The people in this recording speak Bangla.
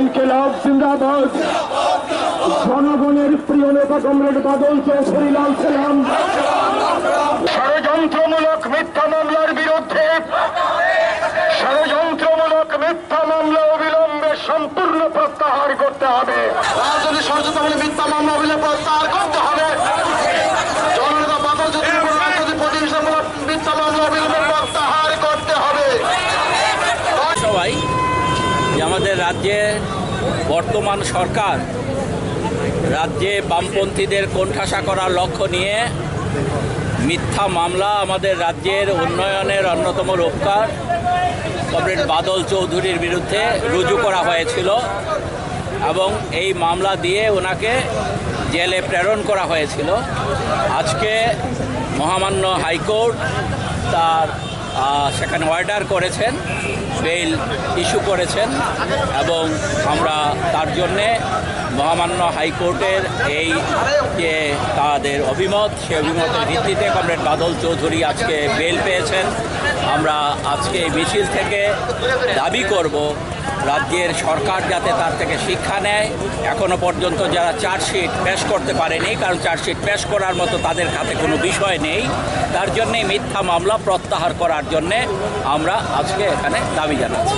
ইনকিলাব জিন্দাবাদ। জনগণের প্রিয় নেতা কমরেড বাদল চৌধুরী লাল সালাম ষড়যন্ত্রমূলক মিথ্যা মামলার বিরুদ্ধে ষড়যন্ত্রমূলক মিথ্যা মামলা অবিলম্বে সম্পূর্ণ প্রত্যাহার করতে হবে। রাজনৈতিক ষড়যন্ত্রমূলক মিথ্যা মামলা অবিলম্বে প্রত্যাহার করতে হবে। জননেতা বাদল চৌধুরী রাজনৈতিক প্রতিহিংসামূলক মিথ্যা মামলা অবিলম্বে প্রত্যাহার করতে হবে। সবাই যে আমাদের রাজ্যে বর্তমান সরকার রাজ্যে বামপন্থীদের কোণঠাসা করার লক্ষ্য নিয়ে মিথ্যা মামলা আমাদের রাজ্যের উন্নয়নের অন্যতম রূপকার কমরেড বাদল চৌধুরীর বিরুদ্ধে রুজু করা হয়েছিল এবং এই মামলা দিয়ে ওনাকে জেলে প্রেরণ করা হয়েছিল। আজকে মহামান্য হাইকোর্ট তার সেখানে অর্ডার করেছেন, বেইল ইস্যু করেছেন এবং আমরা তার জন্যে মহামান্য হাইকোর্টের এই যে তাদের অভিমত, সেই অভিমতের ভিত্তিতে কমরেড বাদল চৌধুরী আজকে বেল পেয়েছেন। আমরা আজকে এই মিছিল থেকে দাবি করব রাজ্যের সরকার যাতে তার থেকে শিক্ষা নেয়। এখনও পর্যন্ত যারা চার্জশিট পেশ করতে পারেনি, কারণ চার্জশিট পেশ করার মতো তাদের হাতে কোনো বিষয় নেই, তার জন্যে মিথ্যা মামলা প্রত্যাহার করার জন্যে আমরা আজকে এখানে দাবি জানাচ্ছি।